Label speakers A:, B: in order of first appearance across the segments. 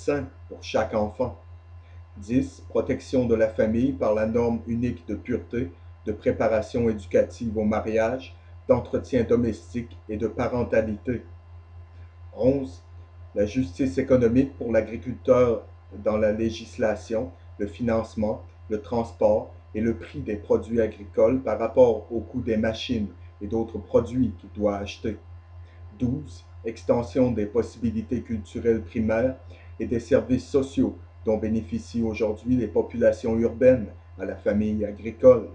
A: sain pour chaque enfant. 10. Protection de la famille par la norme unique de pureté, de préparation éducative au mariage, d'entretien domestique et de parentalité. 11. La justice économique pour l'agriculteur dans la législation, le financement, le transport et le prix des produits agricoles par rapport au coût des machines et d'autres produits qu'il doit acheter. 12. Extension des possibilités culturelles primaires et des services sociaux dont bénéficient aujourd'hui les populations urbaines à la famille agricole.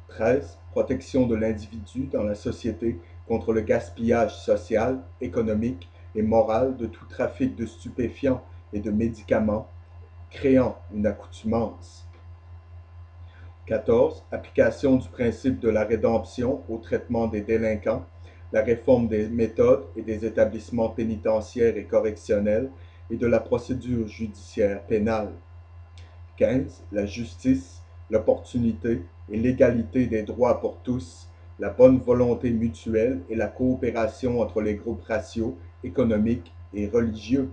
A: 13. Protection de l'individu dans la société contre le gaspillage social, économique et moral de tout trafic de stupéfiants et de médicaments, créant une accoutumance. 14. Application du principe de la rédemption au traitement des délinquants, la réforme des méthodes et des établissements pénitentiaires et correctionnels et de la procédure judiciaire pénale. 15. La justice, l'opportunité et l'égalité des droits pour tous, la bonne volonté mutuelle et la coopération entre les groupes raciaux, économiques et religieux.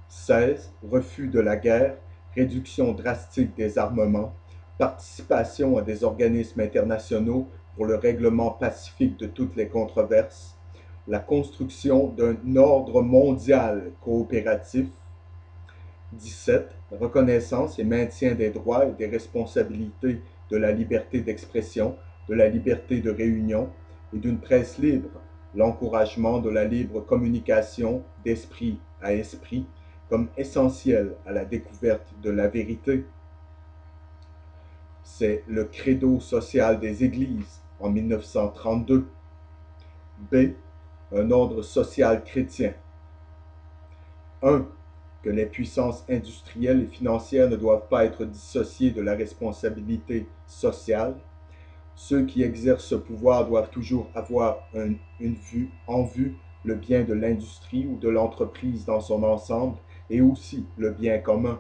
A: 16. Refus de la guerre, réduction drastique des armements, participation à des organismes internationaux pour le règlement pacifique de toutes les controverses, la construction d'un ordre mondial coopératif. 17. Reconnaissance et maintien des droits et des responsabilités de la liberté d'expression, de la liberté de réunion et d'une presse libre, l'encouragement de la libre communication d'esprit à esprit comme essentiel à la découverte de la vérité. C'est le credo social des églises en 1932. B. Un ordre social chrétien. 1. Que les puissances industrielles et financières ne doivent pas être dissociées de la responsabilité sociale. Ceux qui exercent ce pouvoir doivent toujours avoir en vue le bien de l'industrie ou de l'entreprise dans son ensemble et aussi le bien commun.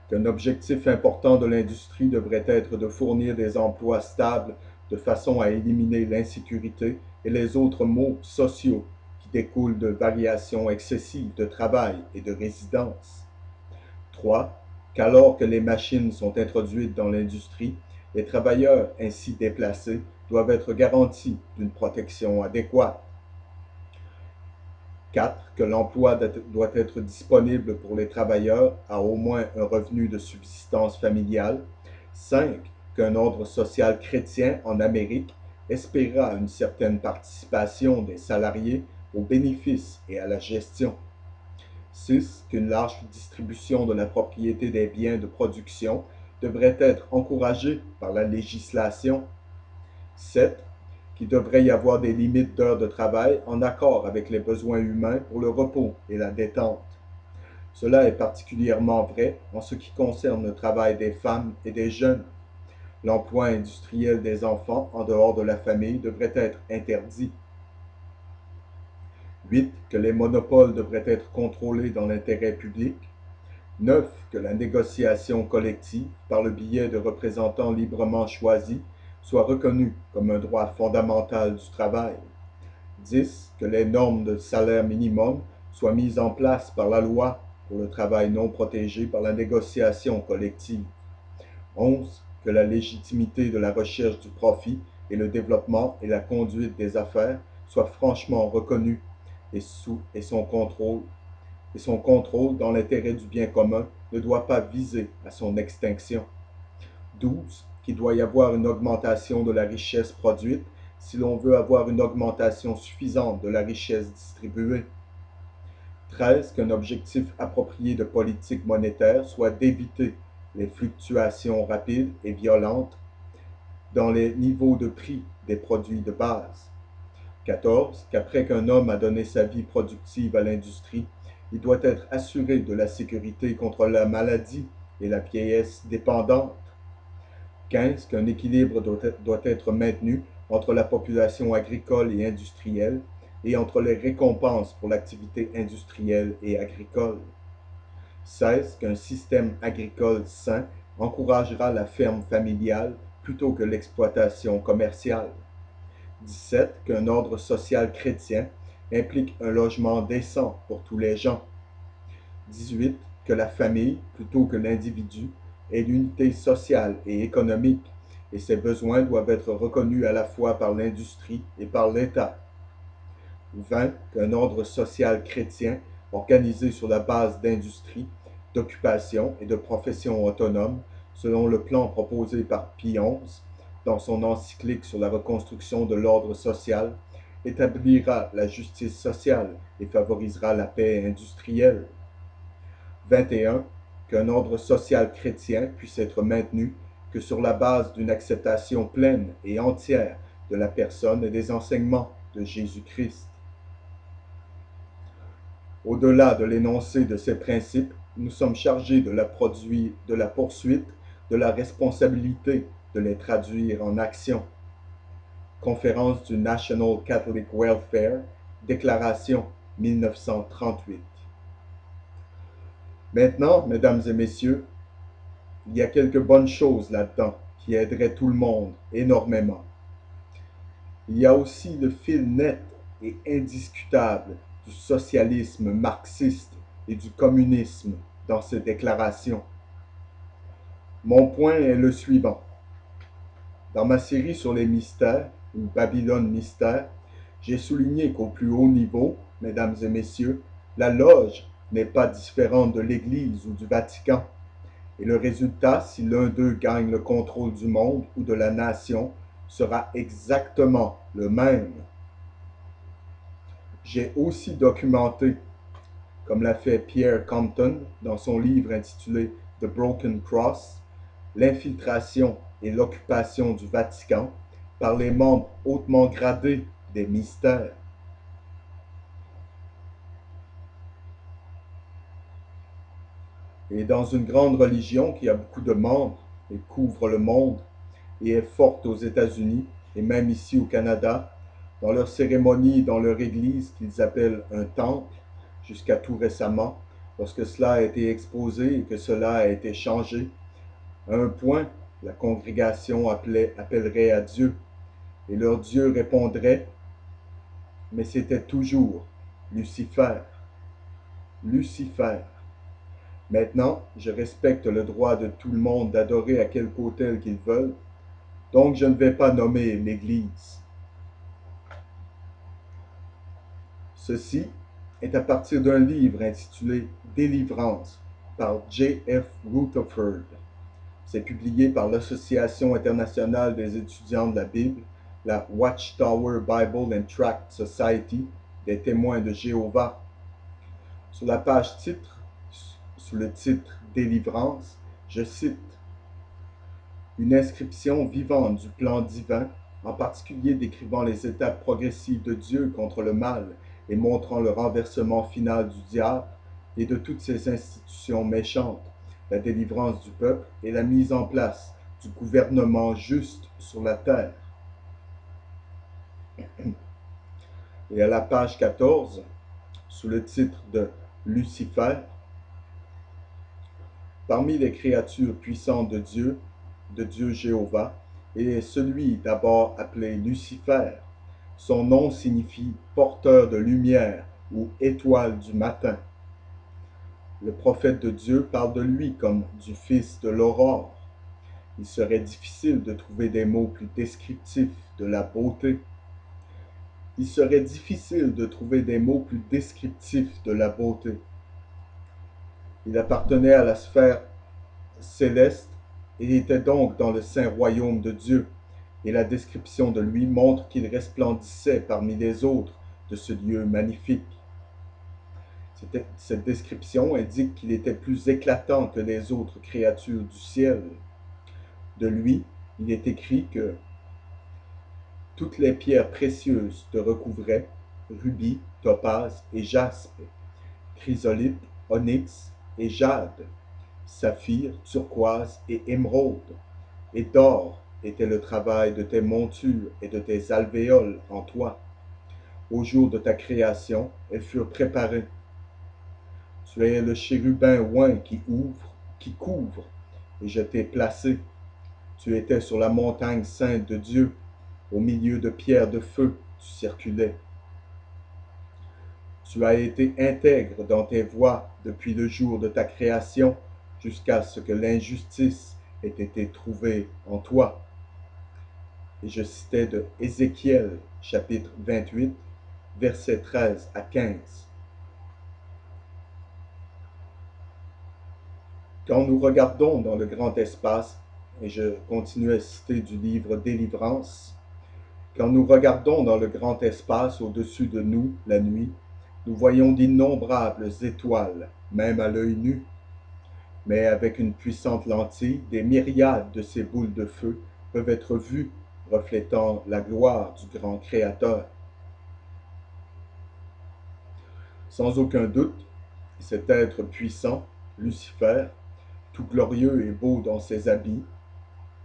A: Qu'un objectif important de l'industrie devrait être de fournir des emplois stables de façon à éliminer l'insécurité et les autres maux sociaux qui découlent de variations excessives de travail et de résidence. 3. Qu'alors que les machines sont introduites dans l'industrie, les travailleurs ainsi déplacés doivent être garantis d'une protection adéquate. 4. Que l'emploi doit être disponible pour les travailleurs à au moins un revenu de subsistance familiale. 5. Qu'un ordre social chrétien en Amérique espérera une certaine participation des salariés aux bénéfices et à la gestion. 6. Qu'une large distribution de la propriété des biens de production devrait être encouragée par la législation. 7. Qu'il devrait y avoir des limites d'heures de travail en accord avec les besoins humains pour le repos et la détente. Cela est particulièrement vrai en ce qui concerne le travail des femmes et des jeunes. L'emploi industriel des enfants en dehors de la famille devrait être interdit. 8. Que les monopoles devraient être contrôlés dans l'intérêt public. 9. Que la négociation collective, par le biais de représentants librement choisis, soit reconnue comme un droit fondamental du travail. 10. Que les normes de salaire minimum soient mises en place par la loi pour le travail non protégé par la négociation collective. 11. Que la légitimité de la recherche du profit et le développement et la conduite des affaires soient franchement reconnus et son contrôle dans l'intérêt du bien commun ne doit pas viser à son extinction. 12. Qu'il doit y avoir une augmentation de la richesse produite si l'on veut avoir une augmentation suffisante de la richesse distribuée. 13. Qu'un objectif approprié de politique monétaire soit d'éviter les fluctuations rapides et violentes dans les niveaux de prix des produits de base. 14. Qu'après qu'un homme a donné sa vie productive à l'industrie, il doit être assuré de la sécurité contre la maladie et la vieillesse dépendante. 15. Qu'un équilibre doit être maintenu entre la population agricole et industrielle et entre les récompenses pour l'activité industrielle et agricole. 16. Qu'un système agricole sain encouragera la ferme familiale plutôt que l'exploitation commerciale. 17. Qu'un ordre social chrétien implique un logement décent pour tous les gens. 18. Que la famille, plutôt que l'individu, est l'unité sociale et économique, et ses besoins doivent être reconnus à la fois par l'industrie et par l'État. 20. Qu'un ordre social chrétien, organisé sur la base d'industries, d'occupations et de professions autonomes, selon le plan proposé par Pie XI dans son encyclique sur la reconstruction de l'ordre social, établira la justice sociale et favorisera la paix industrielle. 21. Qu'un ordre social chrétien puisse être maintenu que sur la base d'une acceptation pleine et entière de la personne et des enseignements de Jésus-Christ. Au-delà de l'énoncé de ces principes, nous sommes chargés de la poursuite de la responsabilité de les traduire en action. Conférence du National Catholic Welfare, Déclaration 1938. Maintenant, mesdames et messieurs, il y a quelques bonnes choses là-dedans qui aideraient tout le monde énormément. Il y a aussi le fil net et indiscutable du socialisme marxiste et du communisme dans ces déclarations. Mon point est le suivant. Dans ma série sur les mystères, ou Babylone Mystère, j'ai souligné qu'au plus haut niveau, mesdames et messieurs, la loge n'est pas différente de l'Église ou du Vatican. Et le résultat, si l'un d'eux gagne le contrôle du monde ou de la nation, sera exactement le même. J'ai aussi documenté, comme l'a fait Pierre Compton dans son livre intitulé The Broken Cross, l'infiltration et l'occupation du Vatican par les membres hautement gradés des mystères. Et dans une grande religion qui a beaucoup de membres et couvre le monde et est forte aux États-Unis et même ici au Canada, dans leurs cérémonies, dans leur église qu'ils appellent un temple, jusqu'à tout récemment, lorsque cela a été exposé et que cela a été changé, à un point, la congrégation appellerait à Dieu, et leur Dieu répondrait, mais c'était toujours Lucifer. Lucifer. Maintenant, je respecte le droit de tout le monde d'adorer à quelque autel qu'ils veulent, donc je ne vais pas nommer l'Église. Ceci est à partir d'un livre intitulé Délivrance par J. F. Rutherford. C'est publié par l'Association internationale des étudiants de la Bible, la Watchtower Bible and Tract Society des témoins de Jéhovah. Sur la page titre, sous le titre Délivrance, je cite une inscription vivante du plan divin, en particulier décrivant les étapes progressives de Dieu contre le mal et montrant le renversement final du diable et de toutes ses institutions méchantes, la délivrance du peuple et la mise en place du gouvernement juste sur la terre. Et à la page 14, sous le titre de Lucifer, parmi les créatures puissantes de Dieu Jéhovah, est celui d'abord appelé Lucifer. Son nom signifie porteur de lumière ou étoile du matin. Le prophète de Dieu parle de lui comme du fils de l'aurore. Il serait difficile de trouver des mots plus descriptifs de la beauté. Il serait difficile de trouver des mots plus descriptifs de la beauté. Il appartenait à la sphère céleste et était donc dans le saint royaume de Dieu, et la description de lui montre qu'il resplendissait parmi les autres de ce lieu magnifique. Cette description indique qu'il était plus éclatant que les autres créatures du ciel. De lui, il est écrit que toutes les pierres précieuses te recouvraient, rubis, topaz et jaspe, chrysolite, onyx et jade, saphir, turquoise et émeraude, et d'or était le travail de tes montures et de tes alvéoles en toi. Au jour de ta création, elles furent préparées. Tu es le chérubin oint qui couvre, et je t'ai placé. Tu étais sur la montagne sainte de Dieu, au milieu de pierres de feu, tu circulais. Tu as été intègre dans tes voies depuis le jour de ta création jusqu'à ce que l'injustice ait été trouvée en toi. Et je citais de Ézéchiel, chapitre 28, versets 13 à 15. Quand nous regardons dans le grand espace, et je continue à citer du livre Délivrance, quand nous regardons dans le grand espace au-dessus de nous la nuit, nous voyons d'innombrables étoiles, même à l'œil nu. Mais avec une puissante lentille, des myriades de ces boules de feu peuvent être vues, reflétant la gloire du grand Créateur. Sans aucun doute, cet être puissant, Lucifer, tout glorieux et beau dans ses habits,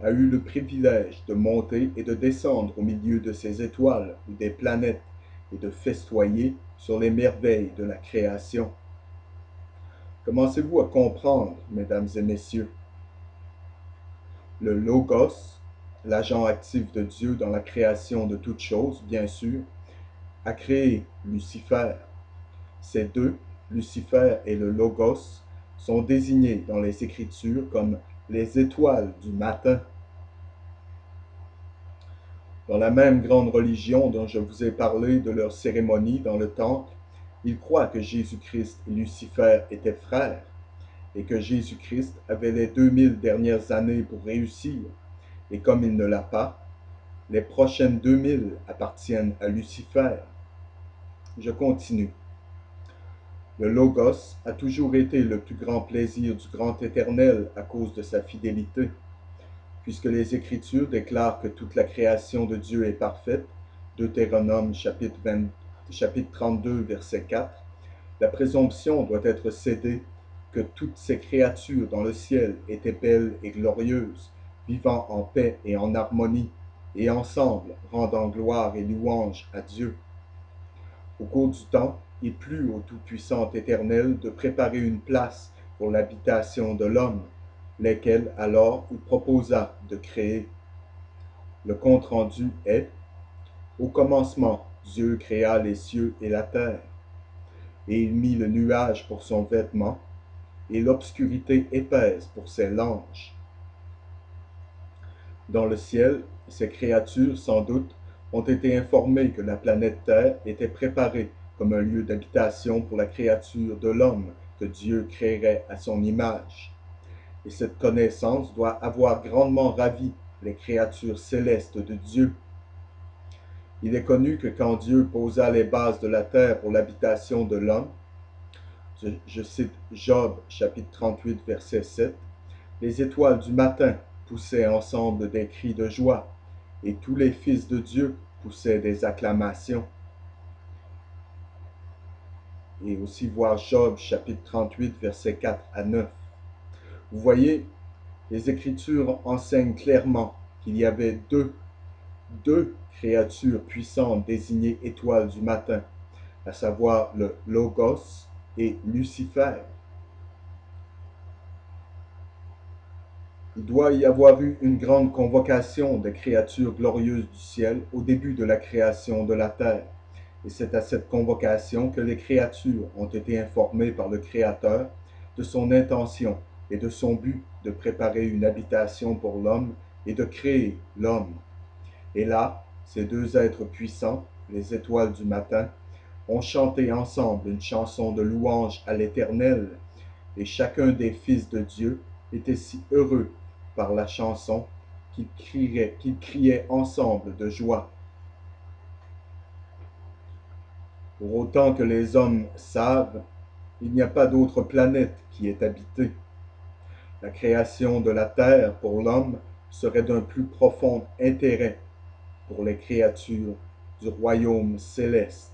A: a eu le privilège de monter et de descendre au milieu de ces étoiles ou des planètes et de festoyer sur les merveilles de la création. Commencez-vous à comprendre, mesdames et messieurs, le Logos, l'agent actif de Dieu dans la création de toutes choses, bien sûr, a créé Lucifer. Ces deux, Lucifer et le Logos, sont désignés dans les Écritures comme les étoiles du matin. Dans la même grande religion dont je vous ai parlé de leur cérémonie dans le temple, ils croient que Jésus-Christ et Lucifer étaient frères et que Jésus-Christ avait les 2000 dernières années pour réussir. Et comme il ne l'a pas, les prochaines 2000 appartiennent à Lucifer. Je continue. Le Logos a toujours été le plus grand plaisir du grand Éternel à cause de sa fidélité. Puisque les Écritures déclarent que toute la création de Dieu est parfaite, Deutéronome chapitre 32, verset 4, la présomption doit être cédée que toutes ces créatures dans le ciel étaient belles et glorieuses, vivant en paix et en harmonie, et ensemble rendant gloire et louange à Dieu. Au cours du temps, il plut au Tout-Puissant Éternel de préparer une place pour l'habitation de l'homme, lesquels alors il proposa de créer. Le compte-rendu est: au commencement, Dieu créa les cieux et la terre, et il mit le nuage pour son vêtement, et l'obscurité épaisse pour ses langes. Dans le ciel, ces créatures, sans doute, ont été informées que la planète Terre était préparée comme un lieu d'habitation pour la créature de l'homme que Dieu créerait à son image. Et cette connaissance doit avoir grandement ravi les créatures célestes de Dieu. Il est connu que quand Dieu posa les bases de la terre pour l'habitation de l'homme, je cite Job chapitre 38 verset 7, les étoiles du matin poussaient ensemble des cris de joie, et tous les fils de Dieu poussaient des acclamations. Et aussi voir Job chapitre 38 verset 4 à 9. Vous voyez, les Écritures enseignent clairement qu'il y avait deux créatures puissantes désignées étoiles du matin, à savoir le Logos et Lucifer. Il doit y avoir eu une grande convocation des créatures glorieuses du ciel au début de la création de la terre. Et c'est à cette convocation que les créatures ont été informées par le Créateur de son intention et de son but de préparer une habitation pour l'homme et de créer l'homme. Et là, ces deux êtres puissants, les étoiles du matin, ont chanté ensemble une chanson de louange à l'Éternel, et chacun des fils de Dieu était si heureux par la chanson qu'ils criaient ensemble de joie. Pour autant que les hommes savent, il n'y a pas d'autre planète qui est habitée. La création de la terre pour l'homme serait d'un plus profond intérêt pour les créatures du royaume céleste.